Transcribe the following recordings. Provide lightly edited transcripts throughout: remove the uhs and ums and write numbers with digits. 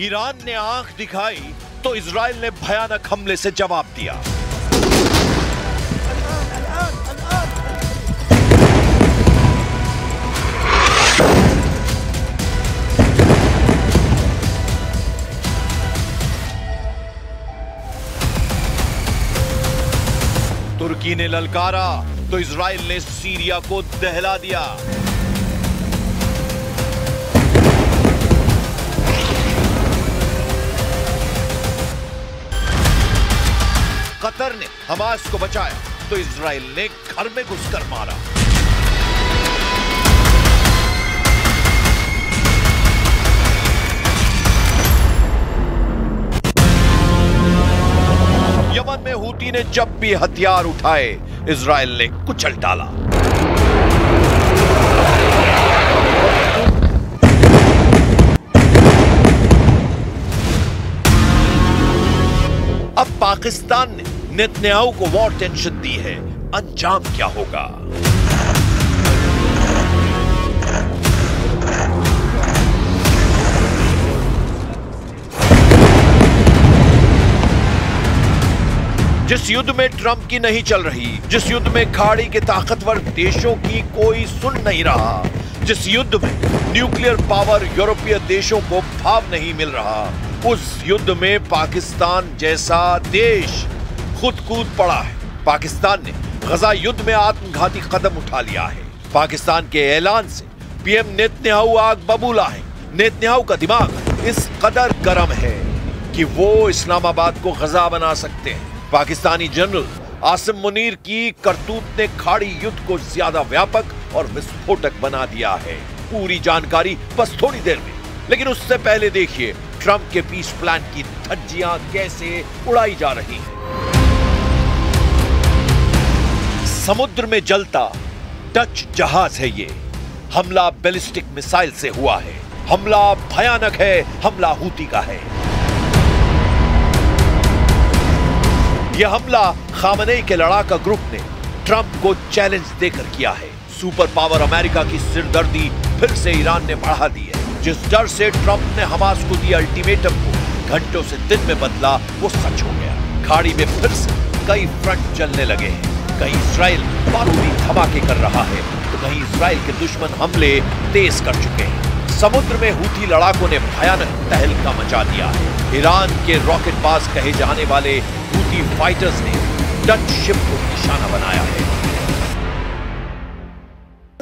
Iran ने आंख दिखाई तो इजराइल ने भयानक हमले से जवाब दिया। तुर्की ने ललकारा तो इजराइल ने सीरिया को दहला दिया। कतर ने हमास को बचाया तो इजराइल ने घर में घुसकर मारा। यमन में हूती ने जब भी हथियार उठाए इजराइल ने कुचल डाला। अब पाकिस्तान ने नेतन्याहू को वॉर टेंशन दी है, अंजाम क्या होगा? जिस युद्ध में ट्रंप की नहीं चल रही, जिस युद्ध में खाड़ी के ताकतवर देशों की कोई सुन नहीं रहा, जिस युद्ध में न्यूक्लियर पावर यूरोपीय देशों को भाव नहीं मिल रहा, उस युद्ध में पाकिस्तान जैसा देश खुद कूद पड़ा है। पाकिस्तान ने गजा युद्ध में आत्मघाती कदम उठा लिया है। पाकिस्तान के ऐलान से पीएम नेतन्याहू आग बबूला है। नेतन्याहू का दिमाग इस कदर गर्म है कि वो इस्लामाबाद को गजा बना सकते हैं। पाकिस्तानी जनरल आसिम मुनीर की करतूत ने खाड़ी युद्ध को ज्यादा व्यापक और विस्फोटक बना दिया है। पूरी जानकारी बस थोड़ी देर में, लेकिन उससे पहले देखिए ट्रंप के पीस प्लान की धज्जियां कैसे उड़ाई जा रही हैं। समुद्र में जलता डच जहाज है ये। हमला बैलिस्टिक मिसाइल से हुआ है। हमला भयानक है, हमला हूती का है। यह हमला खामनेई के लड़ाका ग्रुप ने ट्रंप को चैलेंज देकर किया है। सुपर पावर अमेरिका की सिरदर्दी फिर से ईरान ने बढ़ा दी है। जिस डर से ट्रंप ने हमास को दिया अल्टीमेटम को घंटों से दिन में बदला, वो सच हो गया। खाड़ी में फिर से कई फ्रंट चलने लगे हैं। कहीं इजराइल बारूदी धमाके कर रहा है तो कहीं इजराइल के दुश्मन हमले तेज कर चुके हैं। समुद्र में हूती लड़ाकों ने भयानक तहलका मचा दिया है। ईरान के रॉकेटबाज कहे जाने वाले हूती फाइटर्स ने डच शिप को निशाना बनाया है।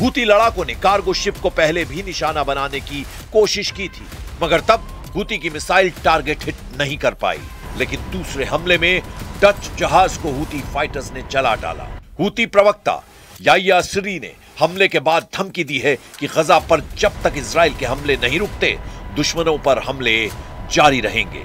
हूती लड़ाकों ने कार्गो शिप को पहले भी निशाना बनाने की कोशिश की थी, मगर तब हूती की मिसाइल टारगेट हिट नहीं कर पाई। लेकिन दूसरे हमले में डच जहाज को हूती फाइटर्स ने जला डाला। हूती प्रवक्ता याह्या सरी ने हमले के बाद धमकी दी है कि गजा पर जब तक इजराइल के हमले नहीं रुकते, दुश्मनों पर हमले जारी रहेंगे।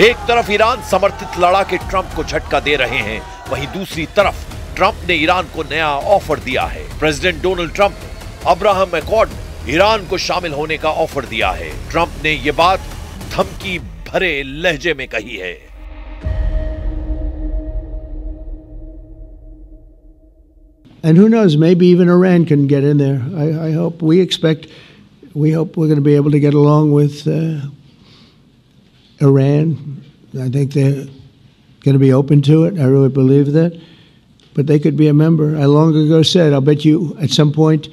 एक तरफ ईरान समर्थित लड़ाके ट्रंप को झटका दे रहे हैं, वहीं दूसरी तरफ ट्रंप ने ईरान को नया ऑफर दिया है। प्रेसिडेंट डोनाल्ड ट्रंप ने अब्राहम एकॉर्ड में ईरान को शामिल होने का ऑफर दिया है। ट्रंप ने यह बात धमकी भरे लहजे में कही है। And who knows, maybe even Iran can get in there. I hope, we hope we're going to be able to get along with Iran. I think they're going to be open to it. I really believe that. But they could be a member. I long ago said, I'll bet you at some point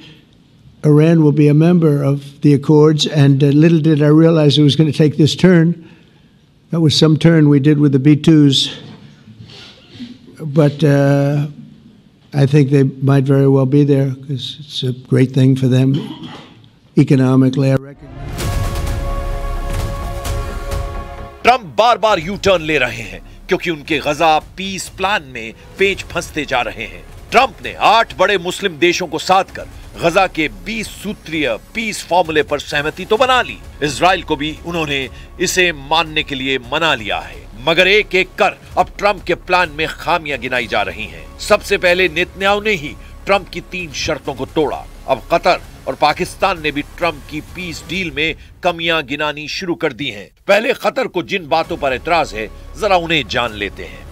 Iran will be a member of the Accords. And little did I realize it was going to take this turn. That was some turn we did with the B-2s. But I think they might very well be there because it's a great thing for them economically. I recognize. Trump bar bar U turn ले रहे हैं क्योंकि उनके गजा piece plan में पेच फंसते जा रहे हैं। ट्रंप ने 8 बड़े मुस्लिम देशों को साथ कर गजा के 20 सूत्रीय पीस फॉर्मूले पर सहमति तो बना ली। इजराइल को भी उन्होंने इसे मानने के लिए मना लिया है, मगर एक एक कर अब ट्रंप के प्लान में खामियां गिनाई जा रही हैं। सबसे पहले नेतन्याहू ने ही ट्रंप की 3 शर्तों को तोड़ा। अब कतर और पाकिस्तान ने भी ट्रंप की पीस डील में कमियां गिनानी शुरू कर दी हैं। पहले कतर को जिन बातों पर एतराज है, जरा उन्हें जान लेते हैं।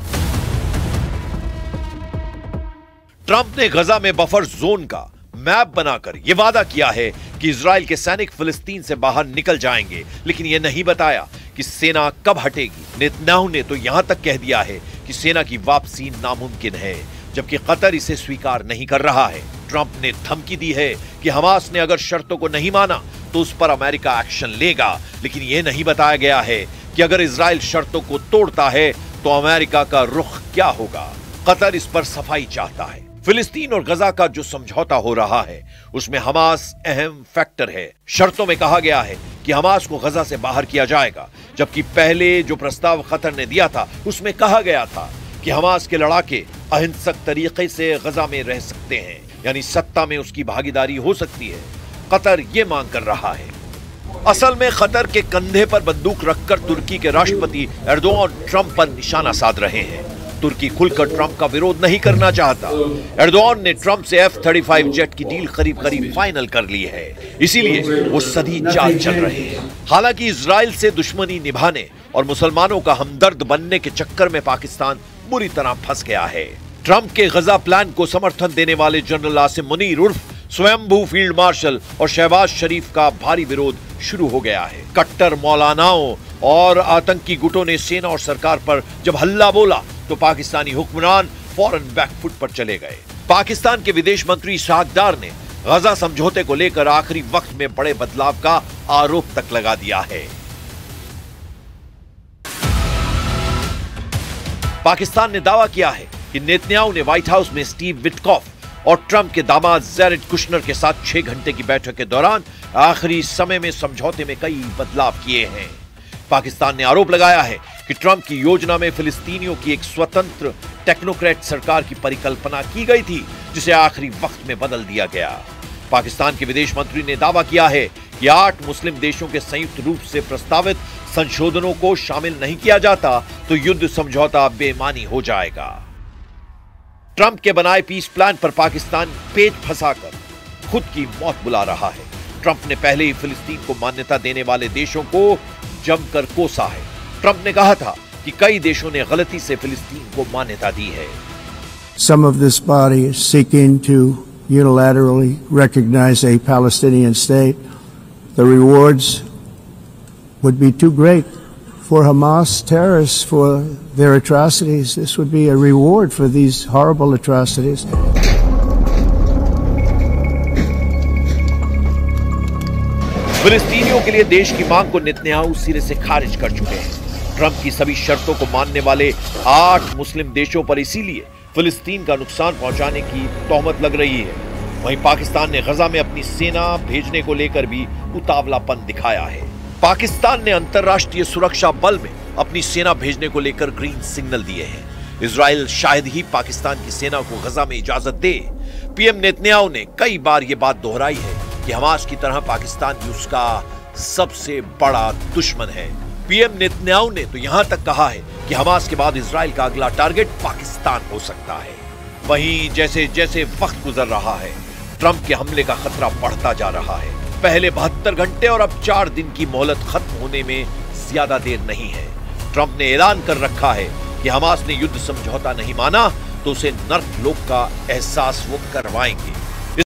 ट्रंप ने गजा में बफर जोन का मैप बनाकर यह वादा किया है कि इजराइल के सैनिक फिलिस्तीन से बाहर निकल जाएंगे, लेकिन यह नहीं बताया कि सेना कब हटेगी। नेतन्याहू ने तो यहां तक कह दिया है कि सेना की वापसी नामुमकिन है, जबकि कतर इसे स्वीकार नहीं कर रहा है। ट्रंप ने धमकी दी है कि हमास ने अगर शर्तों को नहीं माना तो उस पर अमेरिका एक्शन लेगा, लेकिन यह नहीं बताया गया है कि अगर इजराइल शर्तों को तोड़ता है तो अमेरिका का रुख क्या होगा। कतर इस पर सफाई चाहता है। फिलिस्तीन और गजा का जो समझौता हो रहा है उसमें हमास अहम फैक्टर है। शर्तों में कहा गया है कि हमास को गजा से बाहर किया जाएगा, जबकि पहले जो प्रस्ताव कतर ने दिया था उसमें कहा गया था कि हमास के लड़ाके अहिंसक तरीके से गजा में रह सकते हैं, यानी सत्ता में उसकी भागीदारी हो सकती है। कतर ये मांग कर रहा है। असल में कतर के कंधे पर बंदूक रखकर तुर्की के राष्ट्रपति एर्दोआन ट्रंप पर निशाना साध रहे हैं। तुर्की खुलकर ट्रंप का विरोध नहीं करना चाहता। एर्दोआन ने ट्रंप से F-35 जेट की डील करीब करीब फाइनल कर ली है, इसीलिए वो सदी चाल चल रहे हैं। हालांकि इजराइल से दुश्मनी निभाने और मुसलमानों का हमदर्द बनने के चक्कर में पाकिस्तान बुरी तरह फंस गया है। ट्रंप के गजा प्लान को समर्थन देने वाले जनरल आसिम मुनीर उर्फ स्वयंभू फील्ड मार्शल और शहबाज शरीफ का भारी विरोध शुरू हो गया है। कट्टर मौलानाओं और आतंकी गुटों ने सेना और सरकार पर जब हल्ला बोला तो पाकिस्तानी हुक्मरान फौरन बैकफुट पर चले गए। पाकिस्तान के विदेश मंत्री इसहाक डार ने गजा समझौते को लेकर आखिरी वक्त में बड़े बदलाव का आरोप तक लगा दिया है। पाकिस्तान ने दावा किया है कि नेतन्याहू ने व्हाइट हाउस में स्टीव विटकॉफ और ट्रंप के दामाद जैरेड कुशनर के साथ 6 घंटे की बैठक के दौरान आखिरी समय में समझौते में कई बदलाव किए हैं। पाकिस्तान ने आरोप लगाया है कि ट्रंप की योजना में फिलिस्तीनियों की एक स्वतंत्र टेक्नोक्रेट सरकार की परिकल्पना की गई थी, जिसे आखिरी वक्त में बदल दिया गया। पाकिस्तान के विदेश मंत्री ने दावा किया है कि 8 मुस्लिम देशों के संयुक्त रूप से प्रस्तावित संशोधनों को शामिल नहीं किया जाता तो युद्ध समझौता बेमानी हो जाएगा। ट्रंप के बनाए पीस प्लान पर पाकिस्तान पेच फंसाकर खुद की मौत बुला रहा है। ट्रंप ने पहले ही फिलिस्तीन को मान्यता देने वाले देशों को जमकर कोसा है। ट्रंप ने कहा था कि कई देशों ने गलती से फिलिस्तीन को मान्यता दी है। Some of this body is seeking to unilaterally recognize a Palestinian state. The rewards would be too great for Hamas terrorists for their atrocities. This would be a reward for these horrible atrocities. फिलिस्तीनियों के लिए देश की मांग को Netanyahu सिरे से खारिज कर चुके हैं। ट्रंप की सभी शर्तों को मानने वाले 8 मुस्लिम देशों पर इसीलिए फिलिस्तीन का नुकसान पहुंचाने की तोहमत लग रही है। वहीं पाकिस्तान ने गजा में अपनी सेना भेजने को लेकर भी उतावलापन दिखाया है। पाकिस्तान ने अंतर्राष्ट्रीय सुरक्षा बल में अपनी सेना भेजने को लेकर ग्रीन सिग्नल दिए हैं। इजराइल शायद ही पाकिस्तान की सेना को गजा में इजाजत दे। पीएम नेतन्याहू ने कई बार यह बात दोहराई है कि हमास की तरह पाकिस्तान भी उसका सबसे बड़ा दुश्मन है। पीएम नेतन्याहू ने तो यहां तक कहा है कि हमास के बाद इजराइल का अगला टारगेट पाकिस्तान हो सकता है। वहीं जैसे जैसे वक्त गुजर रहा है, ट्रंप के हमले का खतरा बढ़ता जा रहा है। पहले 72 घंटे और अब 4 दिन की मोहलत खत्म होने में ज्यादा देर नहीं है। ट्रंप ने ऐलान कर रखा है कि हमास ने युद्ध समझौता नहीं माना तो उसे नर्क लोक का एहसास वो करवाएंगे।